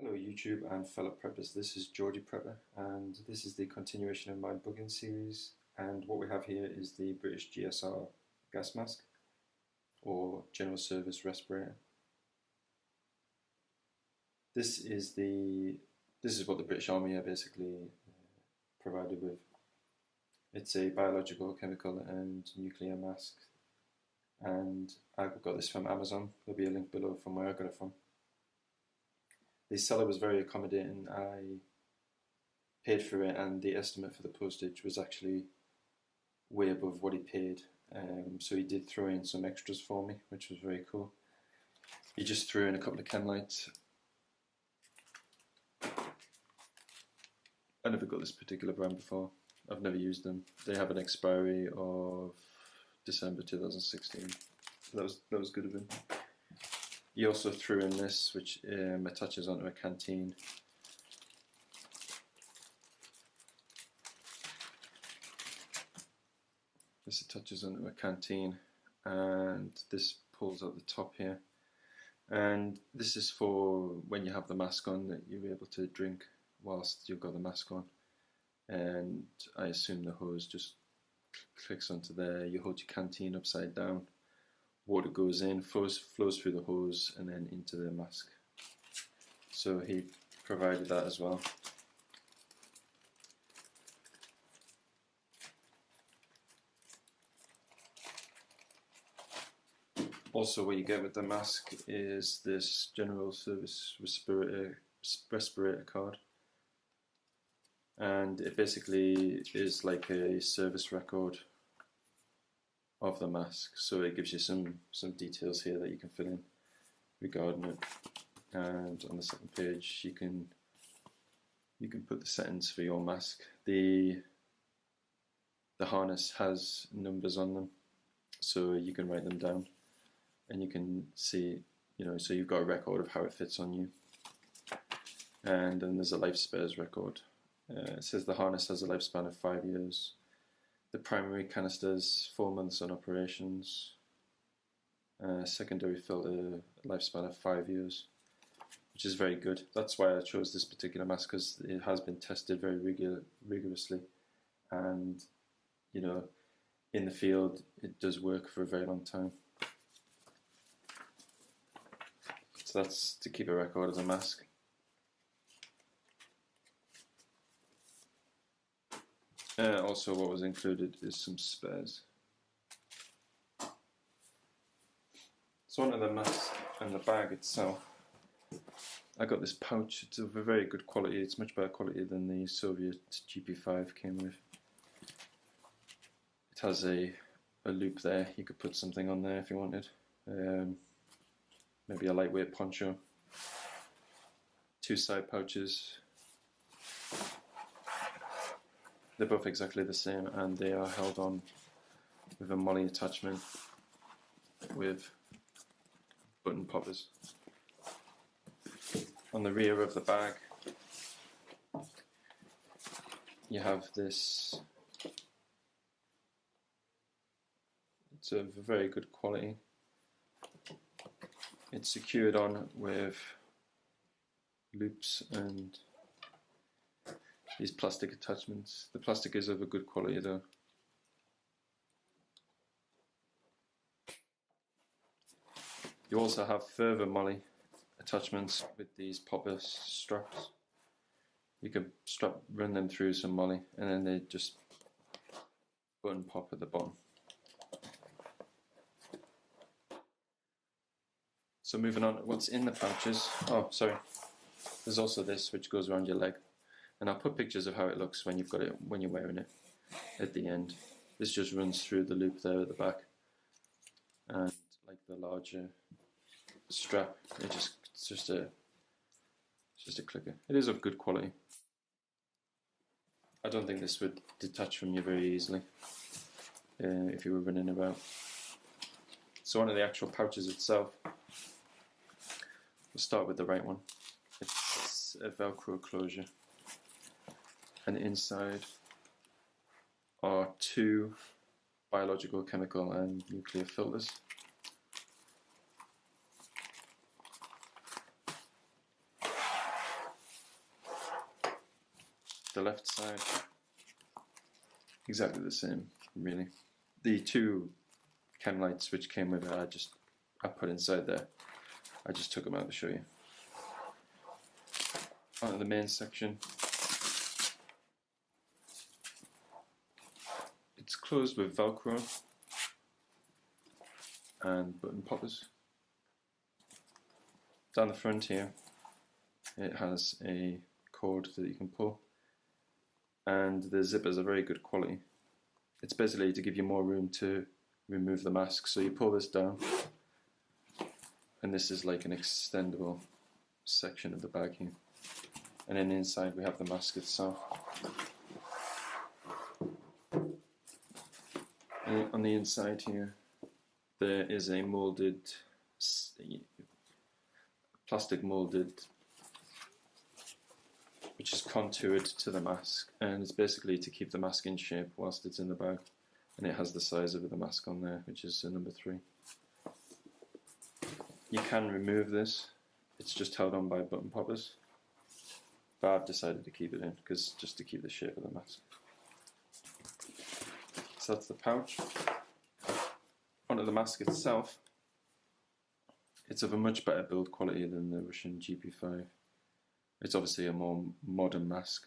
Hello YouTube and fellow preppers, this is Geordie Prepper and this is the continuation of my bugging series, and what we have here is the British GSR gas mask or general service respirator. This is what the British Army are basically provided with. It's a biological, chemical and nuclear mask, and I got this from Amazon. There'll be a link below from where I got it from. The seller was very accommodating. I paid for it and the estimate for the postage was actually way above what he paid, so he did throw in some extras for me, which was very cool. He just threw in a couple of can lights. I never got this particular brand before. I've never used them. They have an expiry of December 2016, so that was good of him. He also threw in this, which attaches onto a canteen. This attaches onto a canteen, and this pulls out the top here. And this is for when you have the mask on, that you're able to drink whilst you've got the mask on. And I assume the hose just clicks onto there. You hold your canteen upside down. Water goes in, flows through the hose and then into the mask. So he provided that as well. Also, what you get with the mask is this general service respirator card, and it basically is like a service record of the mask, so it gives you some details here that you can fill in regarding it. And on the second page you can put the settings for your mask. The harness has numbers on them, so you can write them down and you can see, so you've got a record of how it fits on you. And then there's a life spares record. It says the harness has a lifespan of 5 years. The primary canisters, 4 months on operations. Secondary filter, lifespan of 5 years, which is very good. That's why I chose this particular mask, because it has been tested very rigorously, and in the field it does work for a very long time. So that's to keep a record of the mask. Also, what was included is some spares. So onto the mask and the bag itself. I got this pouch. It's of a very good quality. It's much better quality than the Soviet GP5 came with. It has a loop there. You could put something on there if you wanted. Maybe a lightweight poncho. 2 side pouches. They're both exactly the same, and they are held on with a molly attachment with button poppers. On the rear of the bag you have this. It's of very good quality. It's secured on with loops and these plastic attachments. The plastic is of a good quality though. You also have further molly attachments with these popper straps. You can run them through some molly and then they just button pop at the bottom. So moving on, what's in the pouches? Oh, sorry. There's also this, which goes around your leg. And I'll put pictures of how it looks when you've got it, when you're wearing it at the end. This just runs through the loop there at the back, and like the larger strap, it's just a clicker. It is of good quality. I don't think this would detach from you very easily if you were running about. So one of the actual pouches itself, we'll start with the right one. It's a Velcro closure. And inside are 2 biological, chemical and nuclear filters. the left side, exactly the same, really. The two chem lights which came with it, I put inside there. I just took them out to show you. Onto the main section. It's closed with Velcro and button poppers. Down the front here, it has a cord that you can pull, and the zippers are very good quality. It's basically to give you more room to remove the mask. So you pull this down, and this is like an extendable section of the bag here. And then inside we have the mask itself. And on the inside here, there is a molded, plastic molded, which is contoured to the mask, and it's basically to keep the mask in shape whilst it's in the bag. And it has the size of the mask on there, which is number 3. You can remove this, it's just held on by button poppers, but I've decided to keep it in, because just to keep the shape of the mask. So that's the pouch. Onto the mask itself. It's of a much better build quality than the Russian GP5. It's obviously a more modern mask.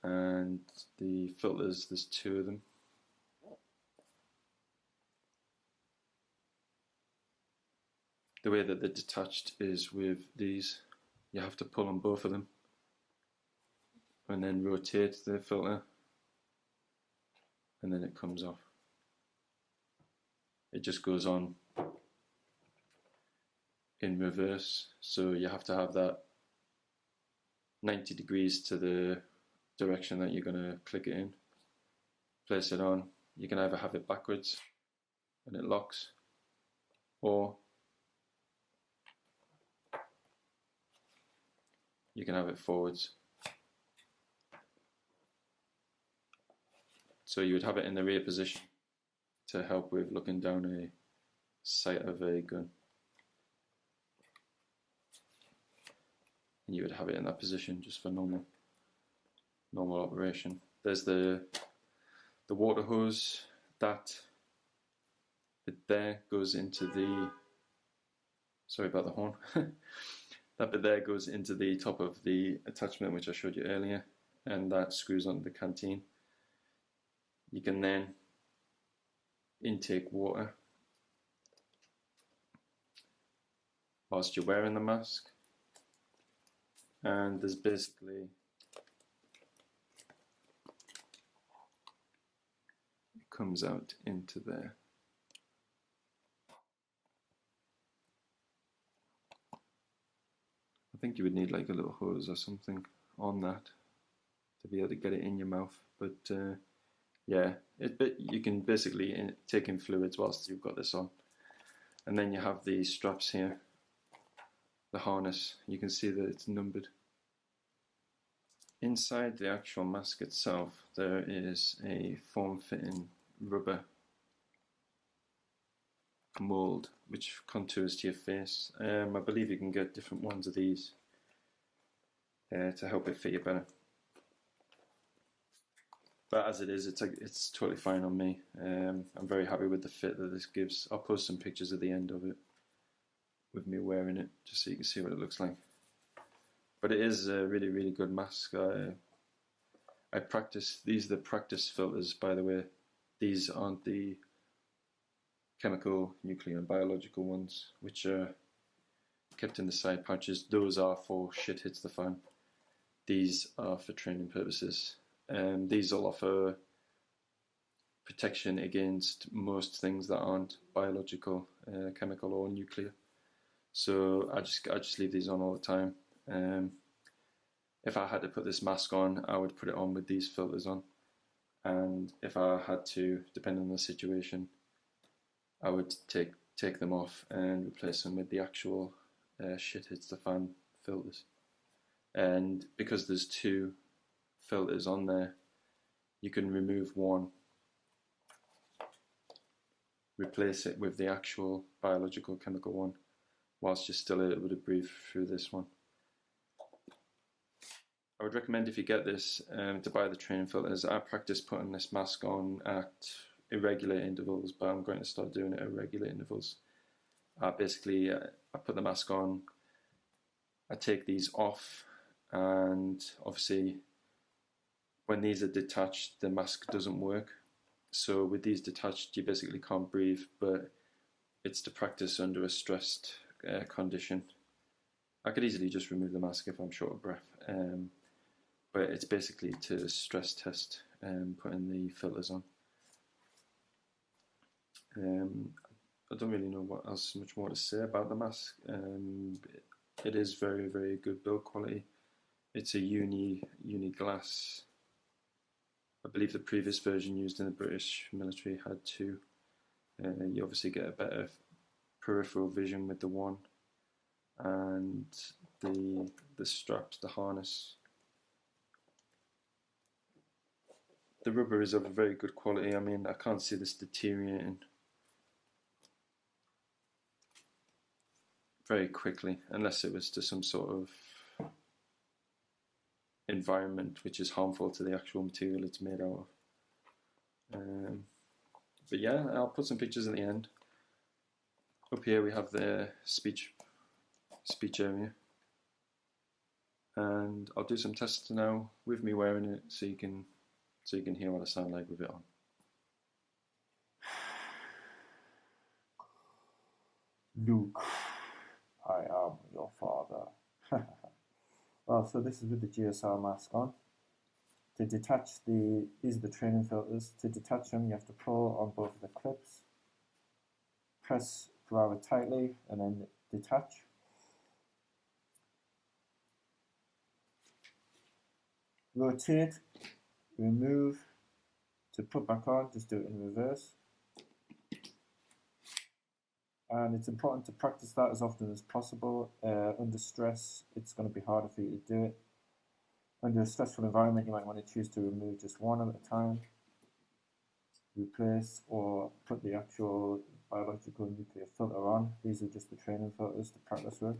And the filters, there's 2 of them. The way that they're detached is with these. You have to pull on both of them and then rotate the filter, and then it comes off. It just goes on in reverse, so you have to have that 90 degrees to the direction that you're going to click it in. Place it on. You can either have it backwards and it locks, or you can have it forwards. So you would have it in the rear position to help with looking down a sight of a gun. And you would have it in that position just for normal operation. There's the water hose. That bit there goes into the, sorry about the horn. That bit there goes into the top of the attachment which I showed you earlier, and that screws onto the canteen. You can then intake water whilst you're wearing the mask, and there's basically it comes out into there. I think you would need like a little hose or something on that to be able to get it in your mouth, but yeah, you can basically take in fluids whilst you've got this on. And then you have these straps here, the harness. You can see that it's numbered. Inside the actual mask itself, there is a form-fitting rubber mold which contours to your face. I believe you can get different ones of these to help it fit you better. But as it is, it's totally fine on me. I'm very happy with the fit that this gives. I'll post some pictures at the end of it with me wearing it, just so you can see what it looks like. But it is a really, really good mask. I practice. These are the practice filters, by the way. These aren't the chemical, nuclear, and biological ones, which are kept in the side pouches. Those are for shit hits the fan. These are for training purposes. These will offer protection against most things that aren't biological, chemical, or nuclear. So I just leave these on all the time. If I had to put this mask on, I would put it on with these filters on. And if I had to, depending on the situation, I would take them off and replace them with the actual shit hits the fan filters. And because there's 2 filters on there, you can remove one, replace it with the actual biological chemical one, whilst you're still able to breathe through this one. I would recommend, if you get this, to buy the training filters. I practice putting this mask on at irregular intervals, but I'm going to start doing it at regular intervals. Basically, I put the mask on, I take these off, and obviously when these are detached, the mask doesn't work. So with these detached, you basically can't breathe, but it's to practice under a stressed condition. I could easily just remove the mask if I'm short of breath, but it's basically to stress test putting the filters on. I don't really know what else much more to say about the mask. It is very, very good build quality. It's a uni glass. I believe the previous version used in the British military had two. You obviously get a better peripheral vision with the one, and the straps, the harness. The rubber is of a very good quality. I mean, I can't see this deteriorating very quickly, unless it was to some sort of environment which is harmful to the actual material it's made out of. But yeah, I'll put some pictures at the end. Up here we have the speech area, and I'll do some tests now with me wearing it, so you can hear what I sound like with it on. Luke, I am your father. Well, so this is with the GSR mask on. To detach these are the training filters. To detach them, you have to pull on both of the clips, press rather tightly, and then detach. Rotate, remove. To put back on, just do it in reverse. And it's important to practice that as often as possible. Under stress, it's going to be harder for you to do it. Under a stressful environment, you might want to choose to remove just one at a time, replace, or put the actual biological nuclear filter on. These are just the training filters to practice with.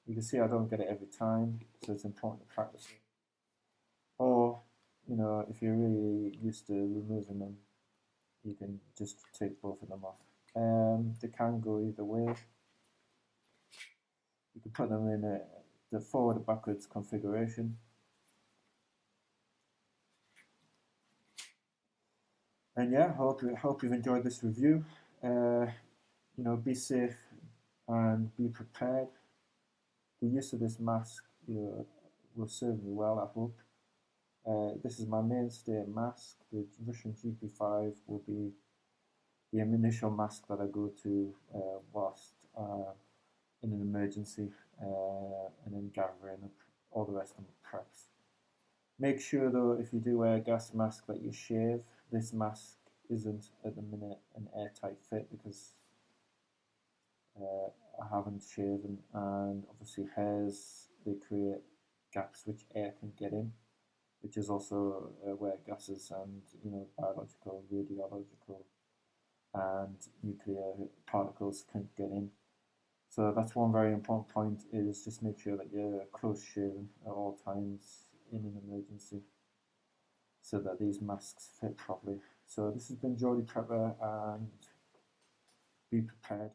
You can see I don't get it every time, so it's important to practice it. Or, you know, if you're really used to removing them, you can just take both of them off. They can go either way. You can put them in the forward or backwards configuration. And yeah, hope you've enjoyed this review. You know, be safe and be prepared. The use of this mask, you know, will serve me well, I hope. This is my mainstay mask. The Russian GP5 will be the initial mask that I go to whilst in an emergency, and then gathering up all the rest of my preps. Make sure though, if you do wear a gas mask, that you shave. This mask isn't at the minute an airtight fit because I haven't shaven, and obviously hairs, they create gaps which air can get in, which is also where gases and, you know, biological, radiological and nuclear particles can get in. So that's one very important point, is just make sure that you're close shaven at all times in an emergency, so that these masks fit properly. So this has been Geordie Prepper, and be prepared.